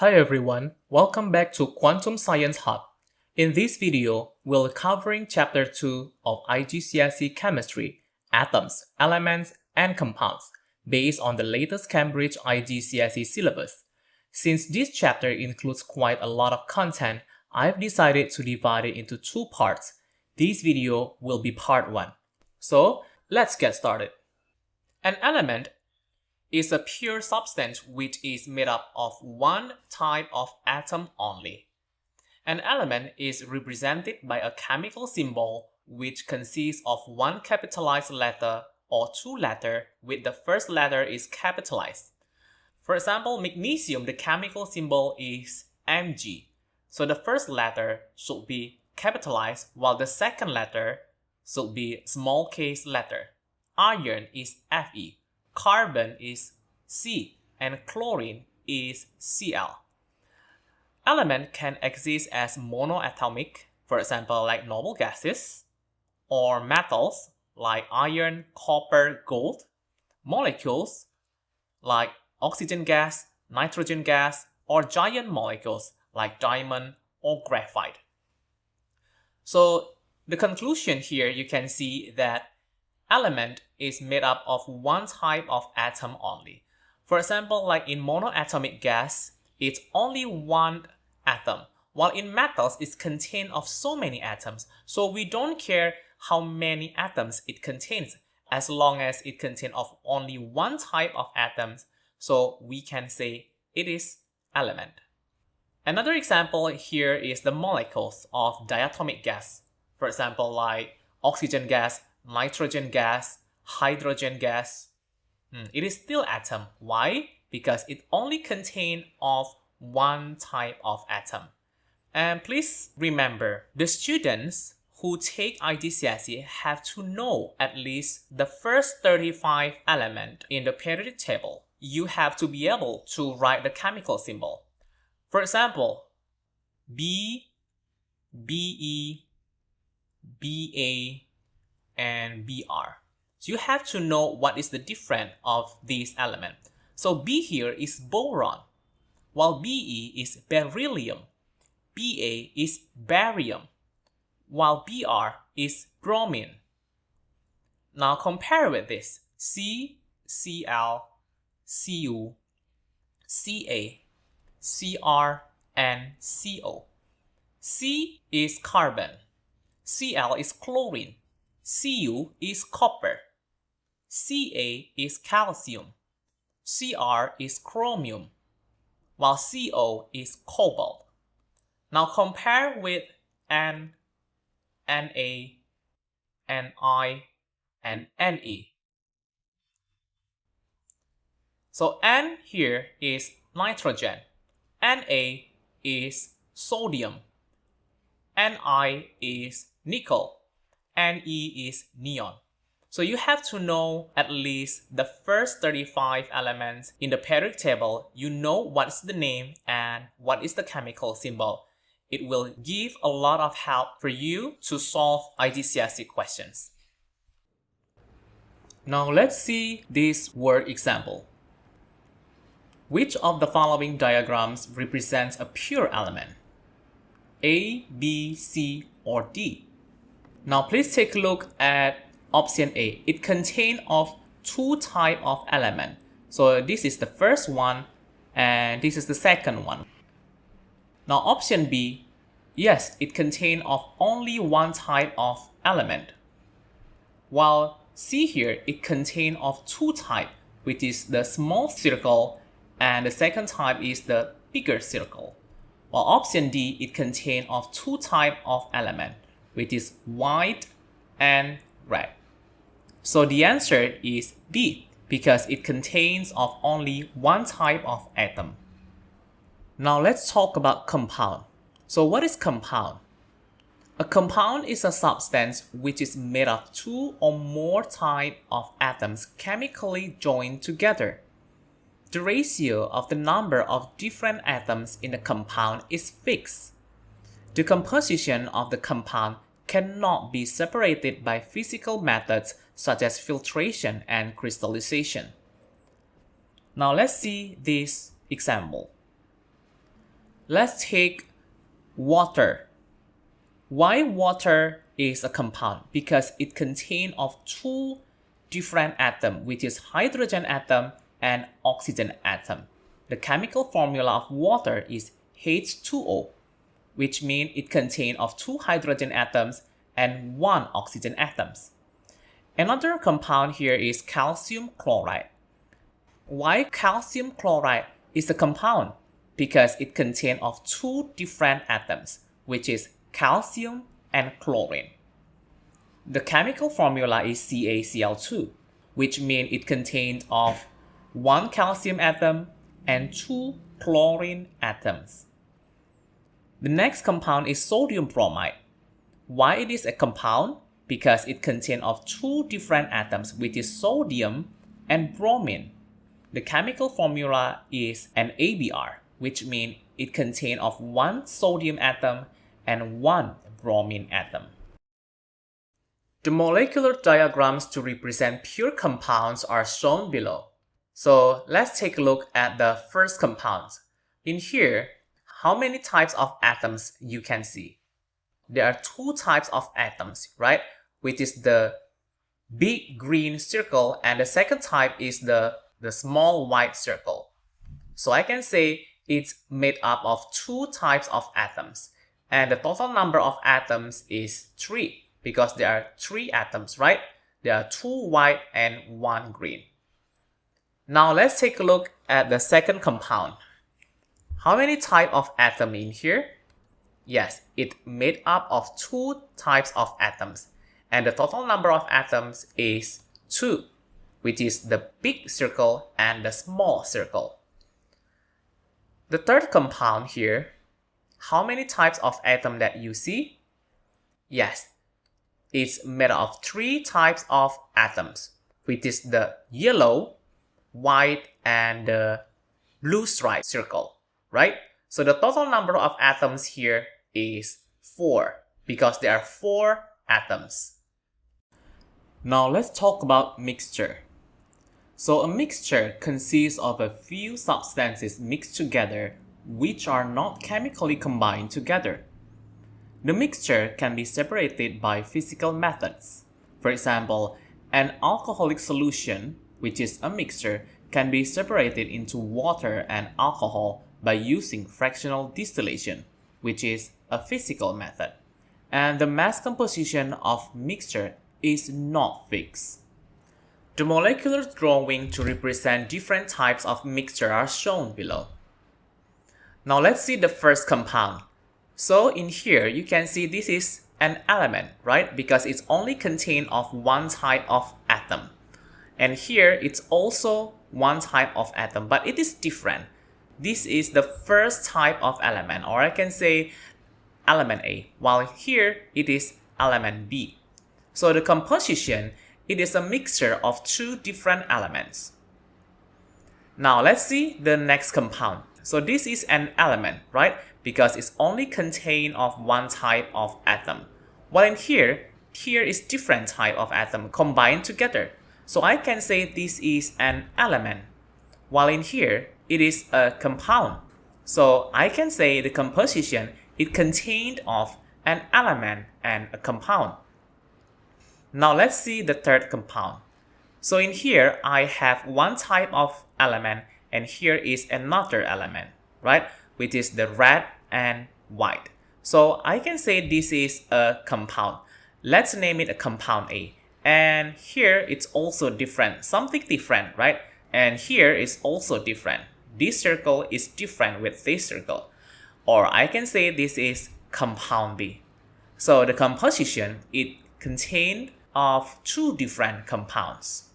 Hi everyone, welcome back to Quantum Science Hub. In this video, we'll covering Chapter 2 of IGCSE Chemistry, Atoms, Elements, and Compounds, based on the latest Cambridge IGCSE syllabus. Since this chapter includes quite a lot of content, I've decided to divide it into two parts. This video will be part 1. So, let's get started. An element is a pure substance which is made up of one type of atom only. An element is represented by a chemical symbol which consists of one capitalized letter or two letters with the first letter is capitalized. For example, magnesium, the chemical symbol is Mg. So the first letter should be capitalized while the second letter should be small case letter. Iron is Fe. Carbon is C and chlorine is Cl. Element can exist as monoatomic, for example like noble gases, or metals like iron, copper, gold, molecules like oxygen gas, nitrogen gas, or giant molecules like diamond or graphite. So the conclusion here, you can see that element is made up of one type of atom only. For example, like in monoatomic gas, it's only one atom, while in metals it's contained of so many atoms. So we don't care how many atoms it contains, as long as it contains of only one type of atoms, so we can say it is element. Another example here is the molecules of diatomic gas. For example, like oxygen gas, nitrogen gas, hydrogen gas. It is still atom. Why? Because it only contains of one type of atom. And please remember, the students who take IGCSE have to know at least the first 35 elements in the periodic table. You have to be able to write the chemical symbol. For example, B, Be, Ba, and Br. So you have to know what is the difference of these elements. So B here is boron, while Be is beryllium, Ba is barium, while Br is bromine. Now compare with this: C, Cl, Cu, Ca, Cr, and Co. C is carbon, Cl is chlorine, Cu is copper, Ca is calcium, Cr is chromium, while Co is cobalt. Now compare with N, Na, Ni, and Ne. So N here is nitrogen, Na is sodium, Ni is nickel, Ne is neon. So you have to know at least the first 35 elements in the periodic table. You know what's the name and what is the chemical symbol. It will give a lot of help for you to solve IGCSE questions. Now let's see this word example. Which of the following diagrams represents a pure element? A, B, C, or D? Now please take a look at option A. It contains of two types of element. So this is the first one and this is the second one. Now option B, yes, it contains of only one type of element. While C here, it contains of two types, which is the small circle and the second type is the bigger circle. While option D, it contains of two types of element, which is white and red. So the answer is D, because it contains of only one type of atom. Now let's talk about compound. So what is compound? A compound is a substance which is made of two or more types of atoms chemically joined together. The ratio of the number of different atoms in a compound is fixed. The composition of the compound cannot be separated by physical methods such as filtration and crystallization. Now let's see this example. let's take water. Why water is a compound? Because it contains of two different atoms, which is hydrogen atom and oxygen atom. The chemical formula of water is H2O, which means it contains of two hydrogen atoms and one oxygen atoms. Another compound here is calcium chloride. Why calcium chloride is a compound? Because it contains of two different atoms, which is calcium and chlorine. The chemical formula is CaCl2, which means it contains of one calcium atom and two chlorine atoms. The next compound is sodium bromide. Why it is a compound? Because it contains of two different atoms, which is sodium and bromine. The chemical formula is an ABr, which means it contains of one sodium atom and one bromine atom. The molecular diagrams to represent pure compounds are shown below. So let's take a look at the first compound. In here, how many types of atoms you can see? There are two types of atoms, right? Which is the big green circle, and the second type is the small white circle. So I can say it's made up of two types of atoms, and the total number of atoms is 3 because there are 3 atoms, right? There are 2 white and 1 green. Now let's take a look at the second compound. How many types of atom in here? Yes, it's made up of 2 types of atoms, and the total number of atoms is 2, which is the big circle and the small circle. The third compound here, how many types of atom that you see? Yes, it's made of 3 types of atoms, which is the yellow, white, and the blue stripe circle, right? So the total number of atoms here is 4 because there are 4 atoms. Now let's talk about mixture. So a mixture consists of a few substances mixed together which are not chemically combined together. The mixture can be separated by physical methods. For example, an alcoholic solution, which is a mixture, can be separated into water and alcohol by using fractional distillation, which is a physical method. And the mass composition of mixture is not fixed. The molecular drawing to represent different types of mixture are shown below. Now let's see the first compound. So in here you can see this is an element, right? Because it's only contained of one type of atom. And here it's also one type of atom, but it is different. This is the first type of element, or I can say element A, while here it is element B. So the composition, it is a mixture of 2 different elements. Now let's see the next compound. So this is an element, right? Because it's only contained of one type of atom. While in here is different type of atom combined together. So I can say this is an element. While in here, it is a compound. So I can say the composition, it contained of an element and a compound. Now let's see the third compound. So in here, I have one type of element and here is another element, right? Which is the red and white. So I can say this is a compound. Let's name it a compound A. And here it's also different, something different, right? And here is also different. This circle is different with this circle. Or I can say this is compound B. So the composition, it contained of 2 different compounds.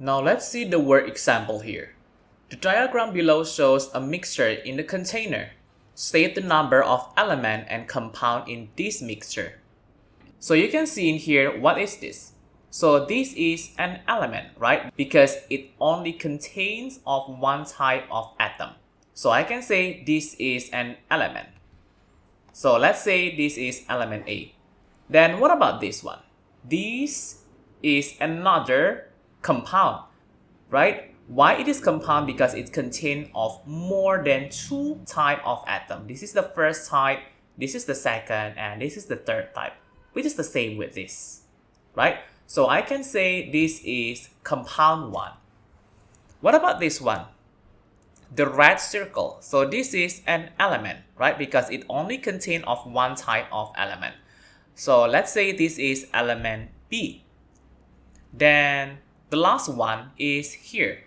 Now let's see the word example here. The diagram below shows a mixture in the container. State the number of element and compound in this mixture. So you can see in here, what is this? So this is an element, right? Because it only contains of one type of atom. So I can say this is an element. So let's say this is element A. Then what about this one? This is another compound, right? Why it is compound? Because it contains of more than 2 types of atom. This is the first type, this is the second, and this is the third type, which is the same with this, right? So I can say this is compound 1. What about this one? The red circle. So this is an element, right? Because it only contains of one type of element. So let's say this is element B. Then the last one is here.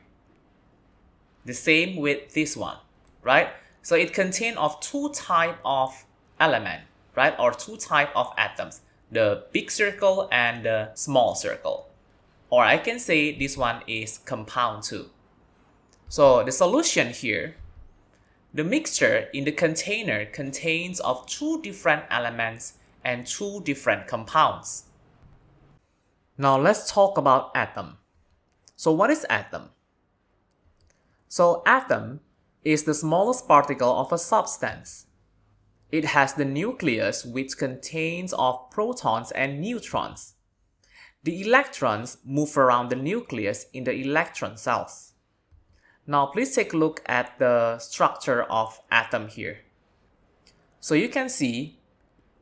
The same with this one, right? So it contains of 2 type of element, right? Or 2 type of atoms, the big circle and the small circle. Or I can say this one is compound 2. So the solution here, the mixture in the container contains of 2 different elements and 2 different compounds. Now let's talk about atom. So what is atom? So atom is the smallest particle of a substance. It has the nucleus which contains of protons and neutrons. The electrons move around the nucleus in the electron cells. Now please take a look at the structure of atom here. So you can see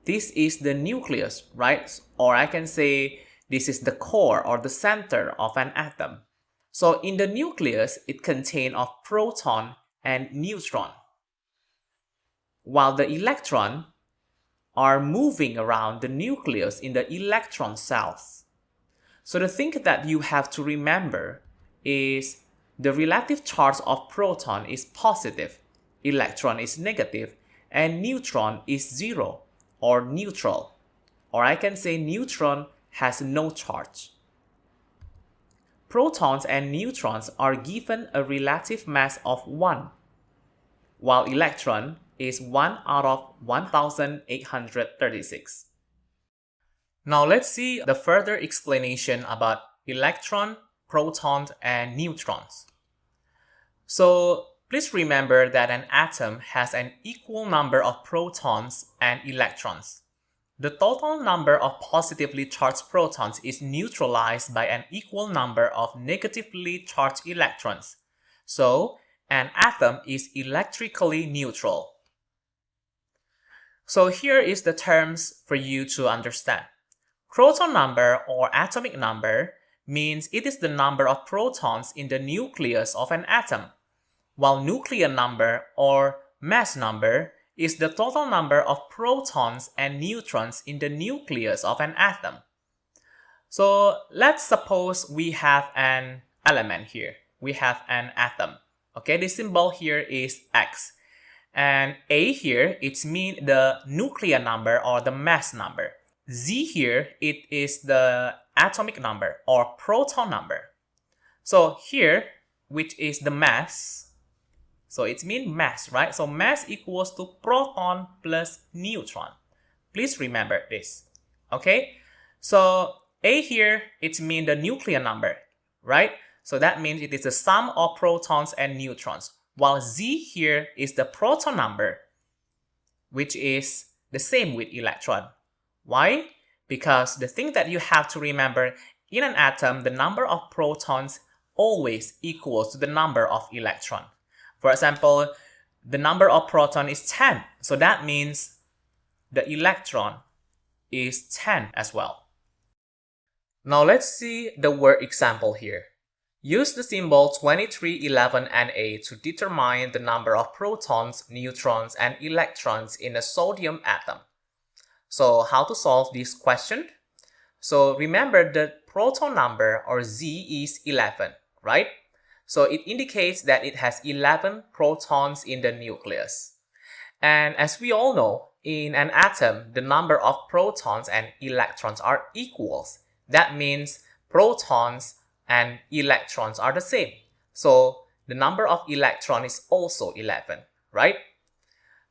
this is the nucleus, right? Or I can say this is the core or the center of an atom. So in the nucleus, it contains of proton and neutron, while the electron are moving around the nucleus in the electron cells. So the thing that you have to remember is the relative charge of proton is positive, electron is negative, and neutron is 0 or neutral. Or I can say neutron has no charge. Protons and neutrons are given a relative mass of 1, while electron is 1 out of 1836. Now let's see the further explanation about electron, protons, and neutrons. So please remember that an atom has an equal number of protons and electrons. The total number of positively charged protons is neutralized by an equal number of negatively charged electrons. So an atom is electrically neutral. So here is the terms for you to understand. Proton number or atomic number means it is the number of protons in the nucleus of an atom, while nuclear number or mass number is the total number of protons and neutrons in the nucleus of an atom. So let's suppose we have an element here. We have an atom. Okay, the symbol here is X. And A here, it means the nuclear number or the mass number. Z here, it is the atomic number or proton number. So here, which is the mass, so it means mass, right? So mass equals to proton plus neutron. Please remember this, okay? So A here, it means the nuclear number, right? So that means it is the sum of protons and neutrons, while Z here is the proton number, which is the same with electron. Why? Because the thing that you have to remember, in an atom, the number of protons always equals to the number of electrons. For example, the number of proton is 10. So that means the electron is 10 as well. Now let's see the word example here. Use the symbol 2311Na to determine the number of protons, neutrons, and electrons in a sodium atom. So how to solve this question? So remember the proton number or Z is 11, right? So it indicates that it has 11 protons in the nucleus. And as we all know, in an atom, the number of protons and electrons are equals. That means protons and electrons are the same. So the number of electrons is also 11, right?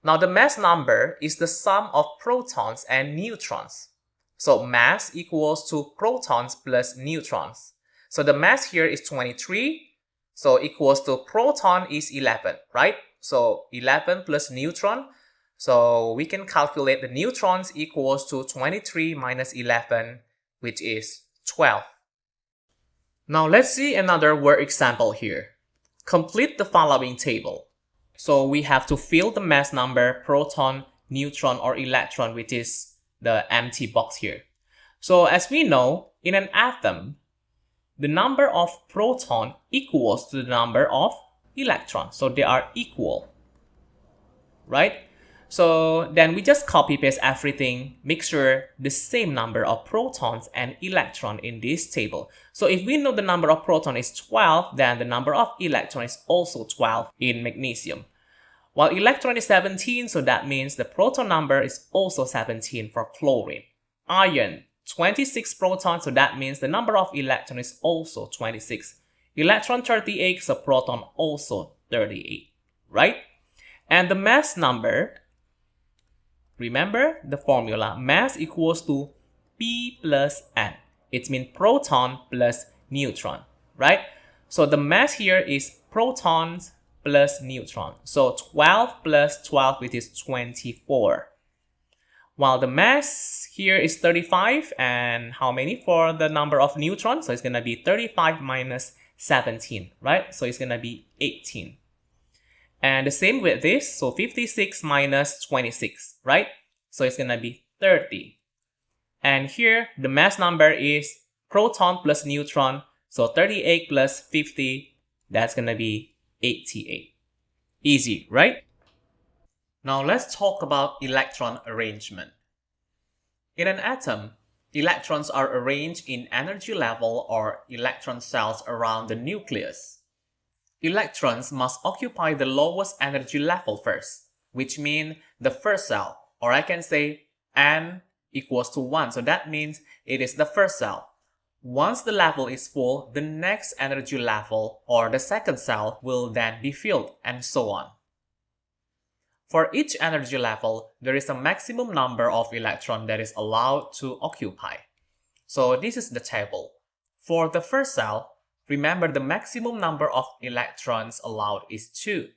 Now the mass number is the sum of protons and neutrons. So mass equals to protons plus neutrons. So the mass here is 23. So equals to proton is 11, right? So 11 plus neutron. So we can calculate the neutrons equals to 23 minus 11, which is 12. Now let's see another word example here. complete the following table. So we have to fill the mass number, proton, neutron, or electron, which is the empty box here. So as we know, in an atom, the number of proton equals to the number of electrons. So they are equal, right? So then we just copy paste everything, make sure the same number of protons and electron in this table. So if we know the number of proton is 12, then the number of electron is also 12 in magnesium. While electron is 17, so that means the proton number is also 17 for chlorine. Iron, 26 protons, so that means the number of electron is also 26. Electron 38, so proton also 38, right? And the mass number, remember the formula, mass equals to P plus N. It means proton plus neutron, right? So the mass here is protons plus neutron. So 12 plus 12, which is 24. While the mass here is 35, and how many for the number of neutrons? So it's going to be 35 minus 17, right? So it's going to be 18. And the same with this, so 56 minus 26, right? So it's going to be 30. And here, the mass number is proton plus neutron, so 38 plus 50, that's going to be 88. Easy, right? Now let's talk about electron arrangement. In an atom, electrons are arranged in energy level or electron cells around the nucleus. Electrons must occupy the lowest energy level first, which means the first cell, or I can say N equals to 1, so that means it is the first cell. Once the level is full, the next energy level or the second cell will then be filled, and so on. For each energy level, there is a maximum number of electrons that is allowed to occupy. So this is the table. For the first cell, remember the maximum number of electrons allowed is 2,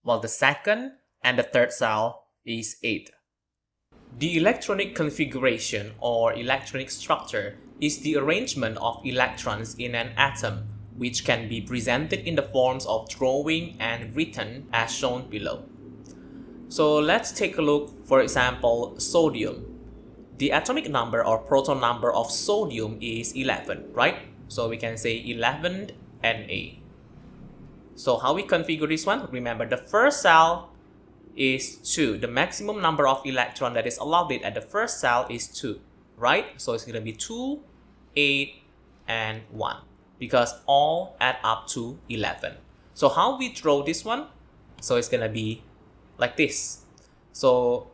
while the second and the third cell is 8. The electronic configuration or electronic structure is the arrangement of electrons in an atom, which can be presented in the forms of drawing and written as shown below. So let's take a look, for example, sodium. The atomic number or proton number of sodium is 11, right? So we can say 11 Na. So how we configure this one? Remember, the first cell is 2. The maximum number of electrons that is allowed at the first cell is 2, right? So it's going to be 2, 8, and 1, because all add up to 11. So how we draw this one? So it's going to be like this. So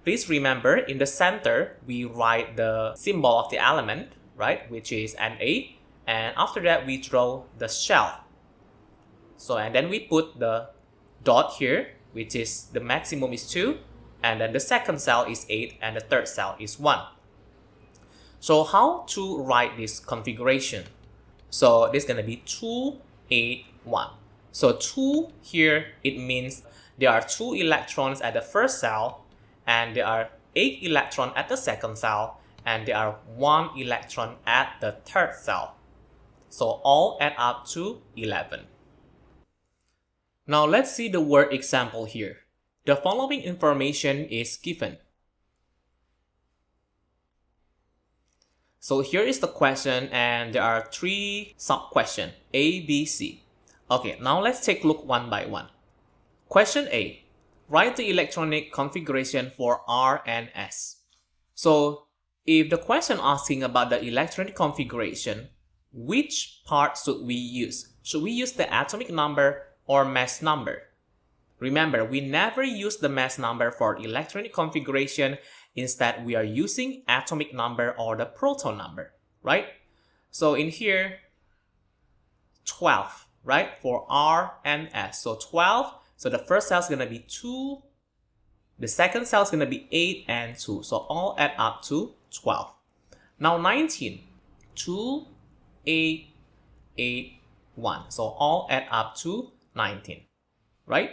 please remember, in the center, we write the symbol of the element, right, which is Na. And after that, we draw the shell. So, and then we put the dot here, which is the maximum is 2, and then the second cell is 8, and the third cell is 1. So how to write this configuration? So this is going to be 2, 8, 1. So 2 here, it means there are 2 electrons at the first cell, and there are 8 electrons at the second cell, and there are 1 electron at the third cell. So all add up to 11. Now let's see the word example here. The following information is given. So here is the question, and there are 3 sub-questions, A, B, C. Okay, now let's take a look one by one. Question A. Write the electronic configuration for R and S. So if the question asking about the electronic configuration, which part should we use? Should we use the atomic number or mass number? Remember, we never use the mass number for electronic configuration. Instead, we are using atomic number or the proton number, right? So in here, 12, right, for R and S. So 12, so the first cell is going to be 2, the second cell is going to be 8 and 2. So all add up to 12. Now 19, 2, 8, 8, 1. So all add up to 19, right?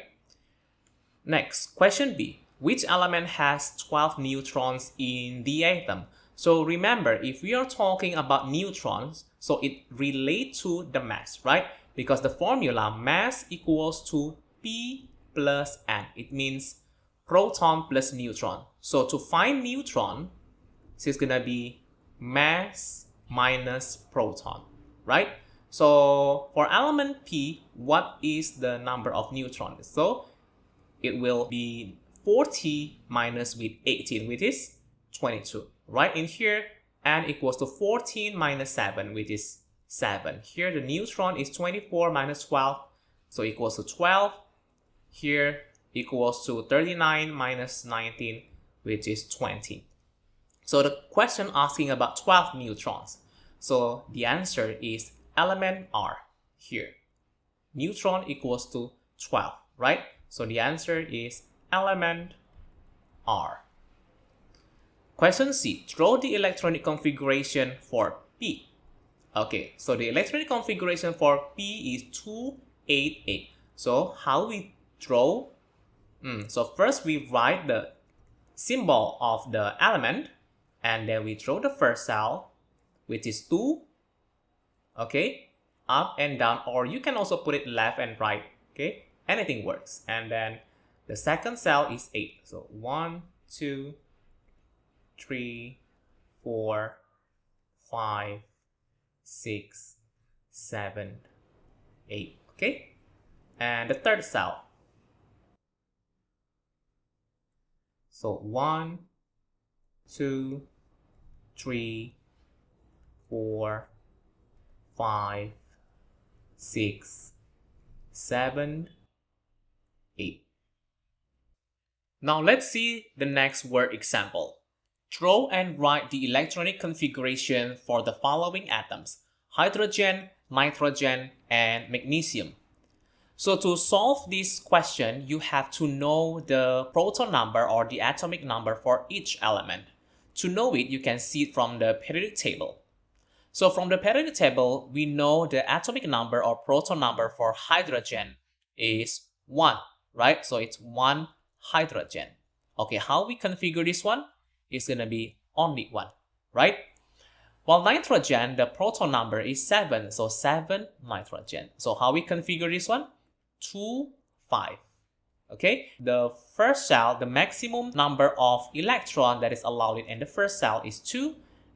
Next, question B. Which element has 12 neutrons in the atom? So remember, if we are talking about neutrons, so it relates to the mass, right? Because the formula mass equals to P plus N. It means proton plus neutron. So to find neutron, this is gonna be mass minus proton, right? So for element P, what is the number of neutrons? So it will be 40 minus with 18, which is 22, right? In here, N equals to 14 minus 7, which is 7. Here, the neutron is 24 minus 12, so equals to 12. Here, equals to 39 minus 19, which is 20. So the question asking about 12 neutrons. So the answer is element R here. Neutron equals to 12, right? So the answer is element R. Question C. Draw the electronic configuration for P. Okay, so the electronic configuration for P is 288. So how we draw? So first we write the symbol of the element, and then we draw the first cell, which is 2, okay, up and down, or you can also put it left and right, okay, anything works. And then the second cell is 8, so 1, 2, 3, 4, 5, 6, 7, 8, okay. And the third cell, so 1, 2, 3, 4, 5, 6, 7, 8. Now let's see the next word example. Draw and write the electronic configuration for the following atoms: hydrogen, nitrogen, and magnesium. So to solve this question, you have to know the proton number or the atomic number for each element. To know it, you can see it from the periodic table. So from the periodic table, we know the atomic number or proton number for hydrogen is 1, right? So it's 1 hydrogen. Okay, how we configure this one? It's going to be only 1, right? While nitrogen, the proton number is 7, so 7 nitrogen. So how we configure this one? 2, 5. Okay, the first cell, the maximum number of electron that is allowed in the first cell is 2,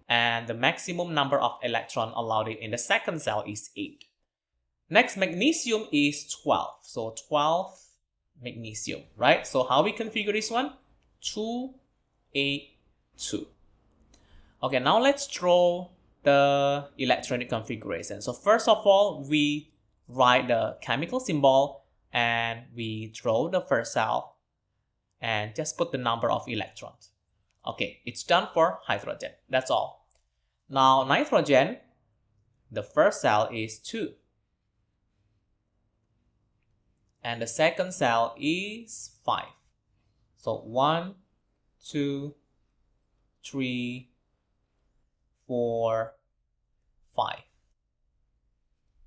and the maximum number of electron allowed in the second cell is 8. Next, magnesium is 12, so 12 magnesium, right? So how we configure this one? 2, 8, 2. Okay, now let's draw the electronic configuration. So first of all, we write the chemical symbol and we draw the first cell and just put the number of electrons. Okay, it's done for hydrogen. That's all. Now nitrogen, the first cell is 2. And the second cell is 5. So 1, 2, 3, 4, 5.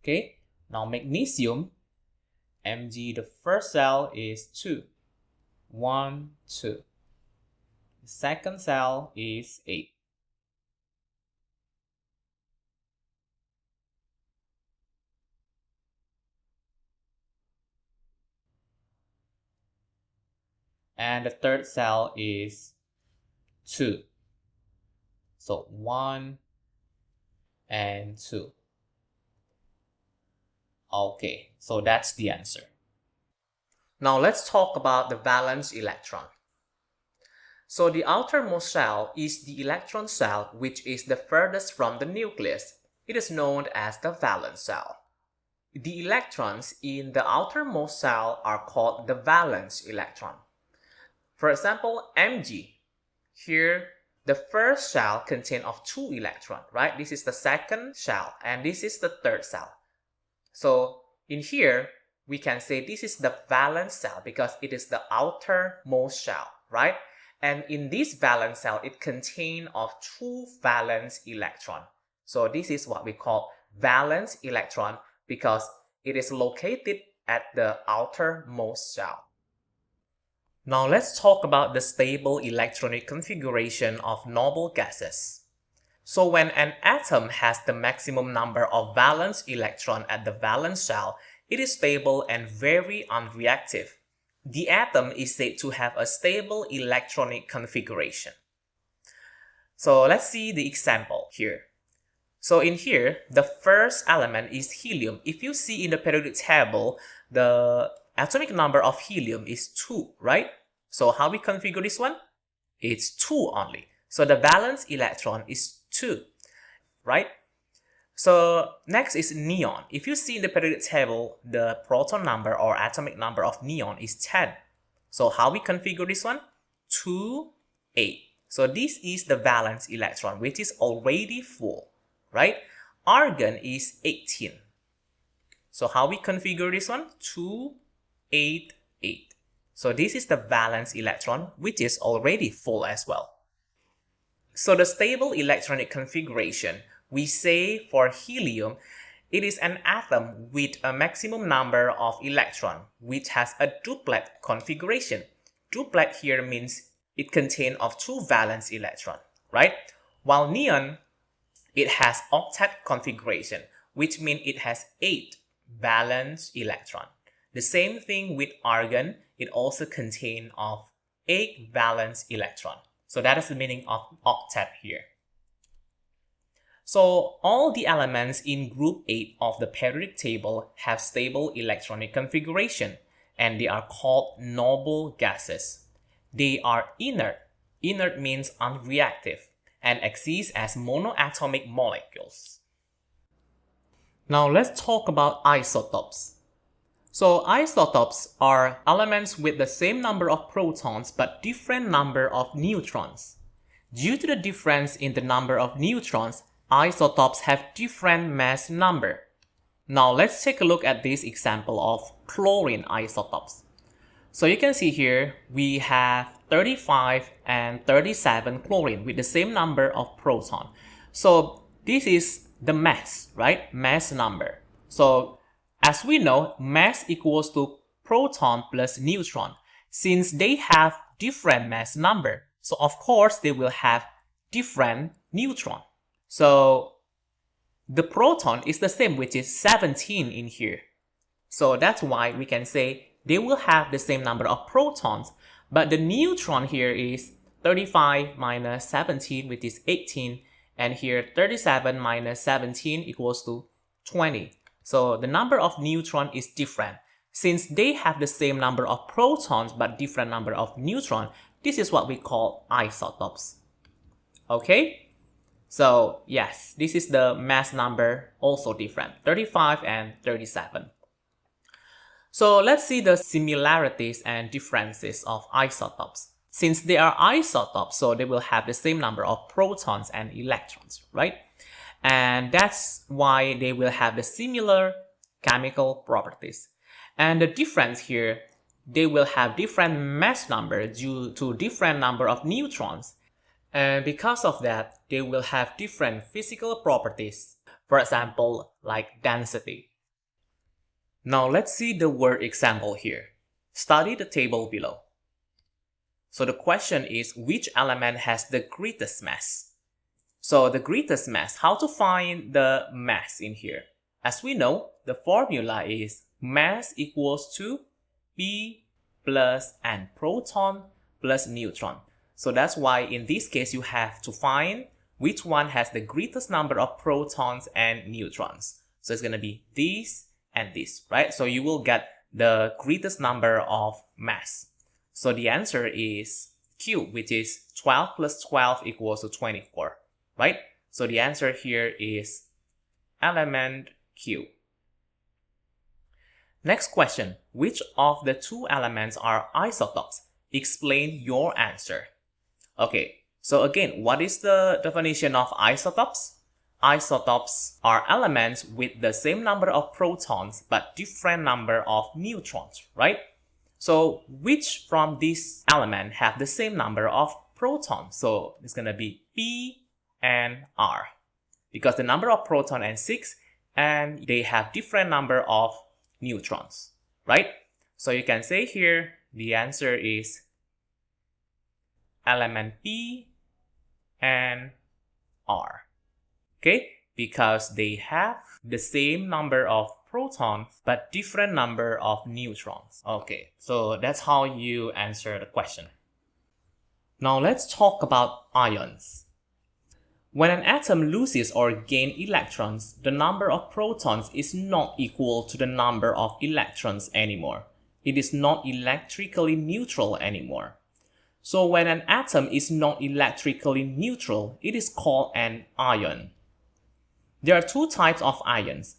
Okay, now magnesium, Mg, the first cell is 2. 1, 2. The second cell is 8. And the third cell is 2. So 1 and 2. Okay, so that's the answer. Now let's talk about the valence electron. So the outermost shell is the electron shell, which is the furthest from the nucleus. It is known as the valence shell. The electrons in the outermost shell are called the valence electron. For example, Mg. Here, the first shell contains of 2 electrons, right? This is the second shell, and this is the third cell. So in here, we can say this is the valence cell because it is the outermost shell, right? And in this valence cell, it contains of 2 valence electrons. So this is what we call valence electron because it is located at the outermost shell. Now let's talk about the stable electronic configuration of noble gases. So when an atom has the maximum number of valence electrons at the valence shell, it is stable and very unreactive. The atom is said to have a stable electronic configuration. So let's see the example here. So in here, the first element is helium. If you see in the periodic table, the atomic number of helium is 2, right? So how we configure this one? It's 2 only. So the valence electron is 2, right? So next is neon. If you see in the periodic table, the proton number or atomic number of neon is 10. So how we configure this one? 2, 8. So this is the valence electron, which is already full, right? Argon is 18. So how we configure this one? 2, 8, 8. So this is the valence electron, which is already full as well. So the stable electronic configuration, we say for helium, it is an atom with a maximum number of electrons, which has a duplet configuration. Duplet here means it contains of 2 valence electrons, right? While neon, it has octet configuration, which means it has 8 valence electrons. The same thing with argon, it also contains of 8 valence electrons. So that is the meaning of octet here. So all the elements in group 8 of the periodic table have stable electronic configuration, and they are called noble gases. They are inert. Inert means unreactive, and exist as monoatomic molecules. Now let's talk about isotopes. So isotopes are elements with the same number of protons but different number of neutrons. Due to the difference in the number of neutrons, isotopes have different mass number. Now let's take a look at this example of chlorine isotopes. So you can see here we have 35 and 37 chlorine with the same number of proton. So this is the mass, right? Mass number. So as we know, mass equals to proton plus neutron. Since they have different mass number, so of course they will have different neutron. So the proton is the same, which is 17 in here. So that's why we can say they will have the same number of protons, but the neutron here is 35 minus 17, which is 18, and here 37 minus 17 equals to 20. So the number of neutrons is different. Since they have the same number of protons but different number of neutrons, this is what we call isotopes. Okay? So yes, this is the mass number, also different, 35 and 37. So let's see the similarities and differences of isotopes. Since they are isotopes, so they will have the same number of protons and electrons, right? And that's why they will have the similar chemical properties. And the difference here, they will have different mass number due to different number of neutrons. And because of that, they will have different physical properties. For example, like density. Now let's see the word example here. Study the table below. So the question is, which element has the greatest mass? So the greatest mass, how to find the mass in here? As we know, the formula is mass equals to P plus N, proton plus neutron. So that's why in this case you have to find which one has the greatest number of protons and neutrons. So it's going to be this and this, right? So you will get the greatest number of mass. So the answer is Q, which is 12 plus 12 equals to 24. Right? So the answer here is element Q. Next question. Which of the two elements are isotopes? Explain your answer. Okay, so again, what is the definition of isotopes? Isotopes are elements with the same number of protons but different number of neutrons, right? So which from these elements have the same number of protons? So it's going to be P and R, because the number of proton is 6 and they have different number of neutrons, right? So you can say here the answer is element P and R. Okay, because they have the same number of protons but different number of neutrons. Okay, so that's how you answer the question. Now let's talk about ions. When an atom loses or gains electrons, the number of protons is not equal to the number of electrons anymore. It is not electrically neutral anymore. So when an atom is not electrically neutral, it is called an ion. There are two types of ions.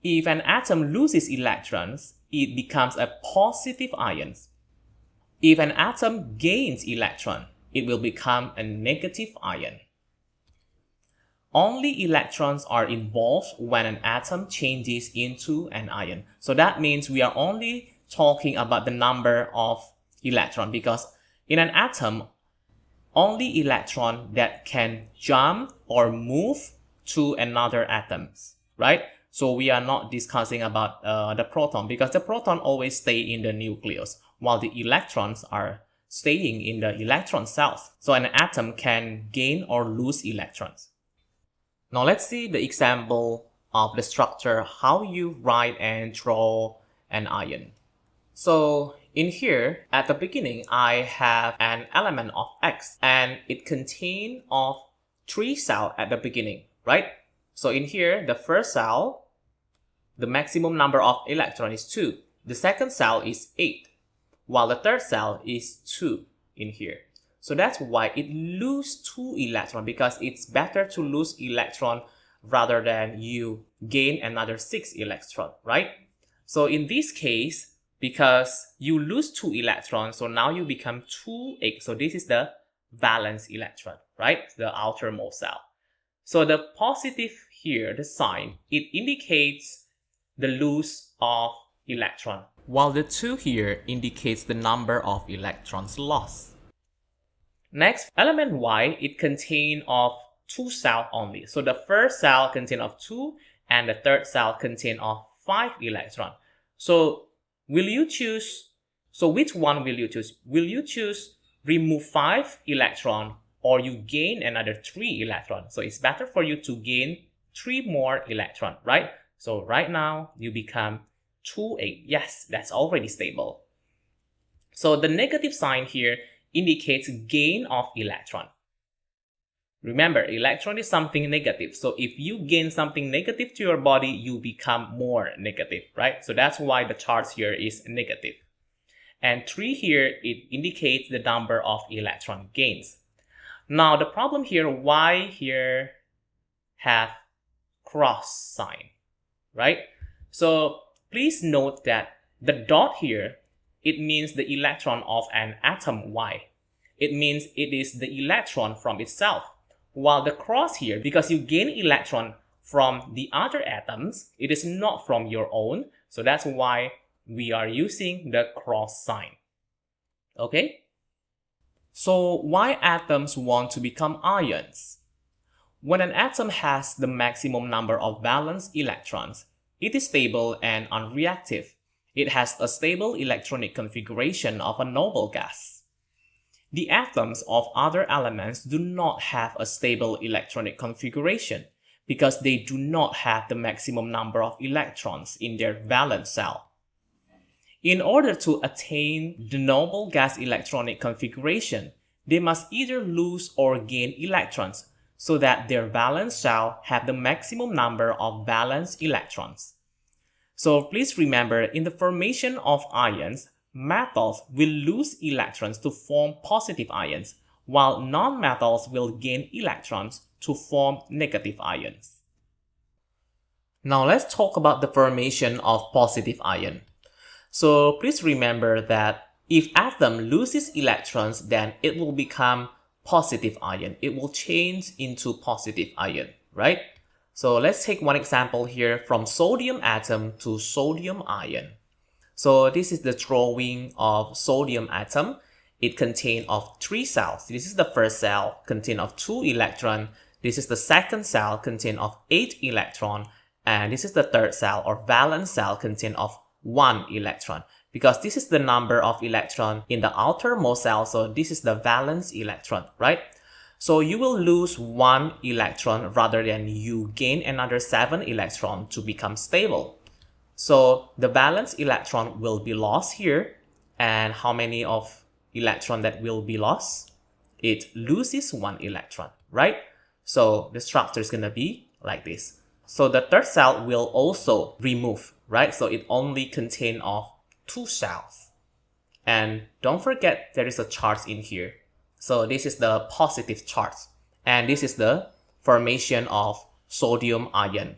If an atom loses electrons, it becomes a positive ion. If an atom gains electron, it will become a negative ion. Only electrons are involved when an atom changes into an ion. So that means we are only talking about the number of electrons, because in an atom, only electron that can jump or move to another atoms, right? So we are not discussing about the proton, because the proton always stay in the nucleus, while the electrons are staying in the electron cells. So an atom can gain or lose electrons. Now let's see the example of the structure, how you write and draw an ion. So in here, at the beginning, I have an element of X, and it contains of 3 cells at the beginning, right? So in here, the first cell, the maximum number of electrons is 2. The second cell is 8, while the third cell is 2 in here. So that's why it loses 2 electrons, because it's better to lose electron rather than you gain another 6 electrons, right? So in this case, because you lose 2 electrons, so now you become 2x. So this is the valence electron, right? The outermost cell. So the positive here, the sign, it indicates the loss of electron, while the 2 here indicates the number of electrons lost. Next, element Y, it contains of 2 cells only. So the first cell contains of 2, and the third cell contains of 5 electrons. So will you choose, so which one will you choose? Will you choose remove 5 electrons, or you gain another 3 electrons? So it's better for you to gain 3 more electrons, right? So right now you become 2A. Yes, that's already stable. So the negative sign here indicates gain of electron. Remember, electron is something negative. So if you gain something negative to your body, you become more negative, right? So that's why the charge here is negative. And 3 here, it indicates the number of electron gains. Now the problem here, Y here have cross sign, right? So please note that the dot here, it means the electron of an atom Y. It means it is the electron from itself. While the cross here, because you gain electron from the other atoms, it is not from your own. So that's why we are using the cross sign. Okay? So why atoms want to become ions? When an atom has the maximum number of valence electrons, it is stable and unreactive. It has a stable electronic configuration of a noble gas. The atoms of other elements do not have a stable electronic configuration because they do not have the maximum number of electrons in their valence cell. In order to attain the noble gas electronic configuration, they must either lose or gain electrons so that their valence shell have the maximum number of valence electrons. So please remember, in the formation of ions, metals will lose electrons to form positive ions, while non-metals will gain electrons to form negative ions. Now let's talk about the formation of positive ion. So please remember that if atom loses electrons, then it will become positive ion. It will change into positive ion, right? So let's take one example here from sodium atom to sodium ion. So this is the drawing of sodium atom. It contains of 3 cells. This is the first cell, contain of 2 electrons. This is the second cell, contain of 8 electrons. And this is the third cell or valence cell, contain of 1 electron. Because this is the number of electrons in the outermost cell, so this is the valence electron, right? So you will lose 1 electron rather than you gain another 7 electrons to become stable. So the valence electron will be lost here. And how many of electron that will be lost? It loses 1 electron, right? So the structure is going to be like this. So the third cell will also remove, right? So it only contains of 2 cells. And don't forget there is a charge in here. So this is the positive charge. And this is the formation of sodium ion.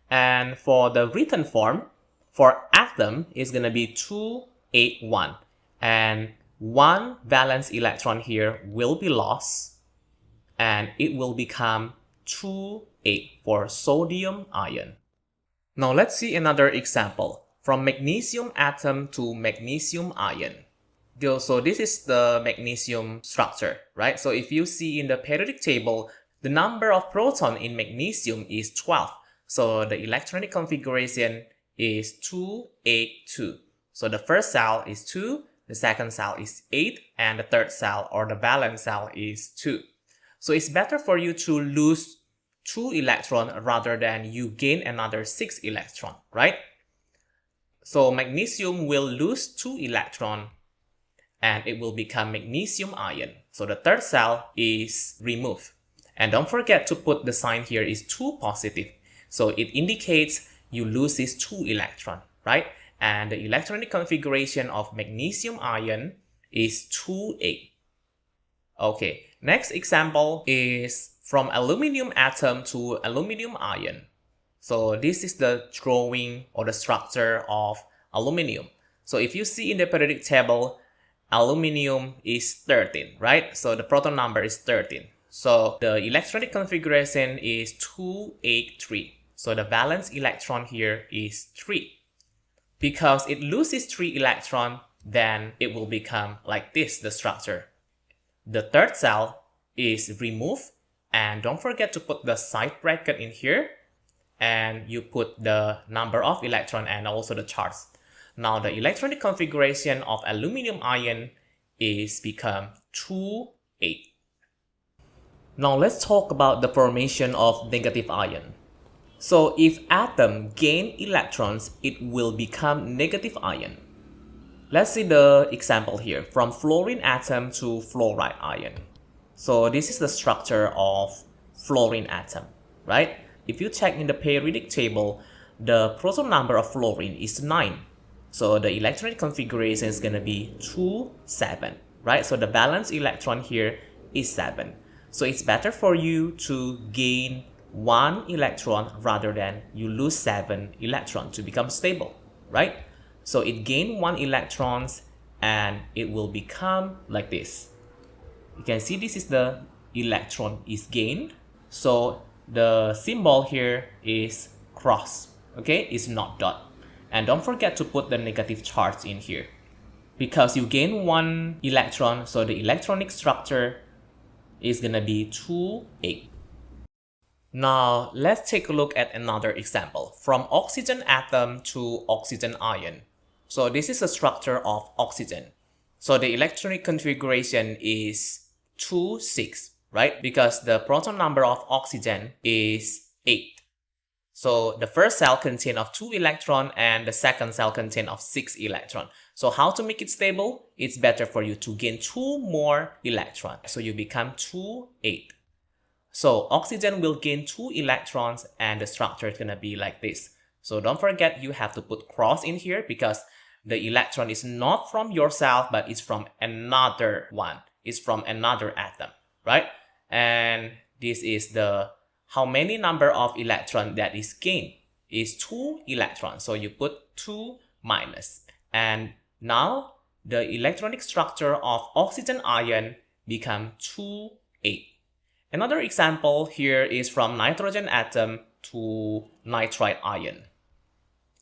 And for the written form, for atom is going to be 281. And 1 valence electron here will be lost. And it will become 28 for sodium ion. Now let's see another example. From magnesium atom to magnesium ion. So this is the magnesium structure, right? So if you see in the periodic table, the number of protons in magnesium is 12. So the electronic configuration is 282. So the first cell is 2, the second cell is 8, and the third cell or the valence cell is 2. So it's better for you to lose 2 electrons rather than you gain another 6 electrons, right? So magnesium will lose 2 electrons and it will become magnesium ion. So the third cell is removed. And don't forget to put the sign here is 2 positive. So it indicates you lose these 2 electrons, right? And the electronic configuration of magnesium ion is 2,8. Okay, next example is from aluminum atom to aluminum ion. So this is the drawing or the structure of aluminum. So if you see in the periodic table, aluminum is 13, right? So the proton number is 13. So the electronic configuration is 283. So the valence electron here is 3. Because it loses 3 electrons, then it will become like this, the structure. The third cell is removed. And don't forget to put the side bracket in here. And you put the number of electrons and also the charge. Now the electronic configuration of aluminum ion is become 2,8. Now let's talk about the formation of negative ion. So if atom gain electrons, it will become negative ion. Let's see the example here from fluorine atom to fluoride ion. So this is the structure of fluorine atom, right? If you check in the periodic table, the proton number of fluorine is 9. So the electronic configuration is going to be 2, 7, right? So the valence electron here is 7. So it's better for you to gain 1 electron rather than you lose 7 electrons to become stable, right? So it gained 1 electrons and it will become like this. You can see this is the electron is gained. So the symbol here is cross, okay? It's not dot. And don't forget to put the negative charge in here. Because you gain 1 electron, so the electronic structure is gonna be 2,8. Now, let's take a look at another example. From oxygen atom to oxygen ion. So this is the structure of oxygen. So the electronic configuration is 2, 6, right? Because the proton number of oxygen is 8. So the first cell contains of 2 electrons and the second cell contains of 6 electrons. So how to make it stable? It's better for you to gain 2 more electrons. So you become 2,8. So oxygen will gain 2 electrons and the structure is going to be like this. So don't forget you have to put cross in here because the electron is not from yourself but it's from another one. It's from another atom, right? And this is the how many number of electrons that is gained is 2 electrons. So you put 2 minus. And now the electronic structure of oxygen ion become 2,8. Another example here is from nitrogen atom to nitride ion.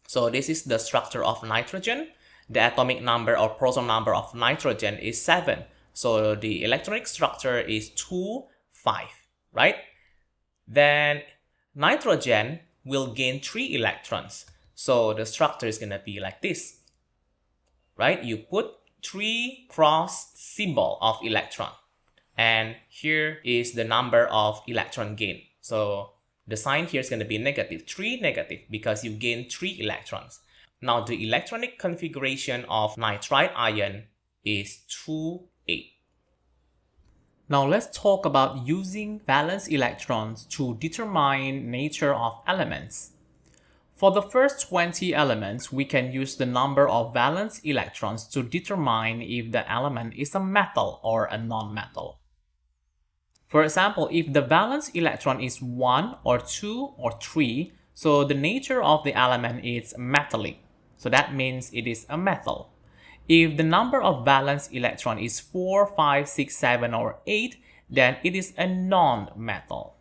So this is the structure of nitrogen. The atomic number or proton number of nitrogen is 7. So the electronic structure is 2, 5, right? Then nitrogen will gain 3 electrons. So the structure is going to be like this, right? You put 3 cross symbol of electron. And here is the number of electron gain. So the sign here is going to be negative, 3 negative, because you gain 3 electrons. Now the electronic configuration of nitride ion is 2,8. Now let's talk about using valence electrons to determine nature of elements. For the first 20 elements, we can use the number of valence electrons to determine if the element is a metal or a non-metal. For example, if the valence electron is 1 or 2 or 3, so the nature of the element is metallic. So that means it is a metal. If the number of valence electron is 4, 5, 6, 7, or 8, then it is a non-metal.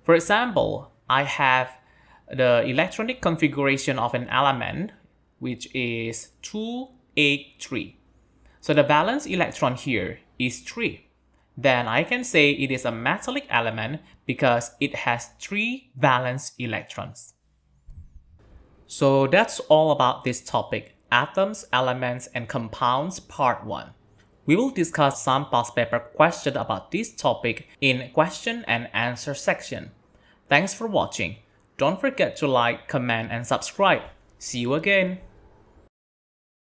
For example, I have the electronic configuration of an element, which is 2, 8, 3. So the valence electron here is 3. Then I can say it is a metallic element because it has 3 valence electrons. So that's all about this topic, atoms, elements, and compounds, part 1. We will discuss some past paper questions about this topic in question and answer section. Thanks for watching. Don't forget to like, comment, and subscribe. See you again.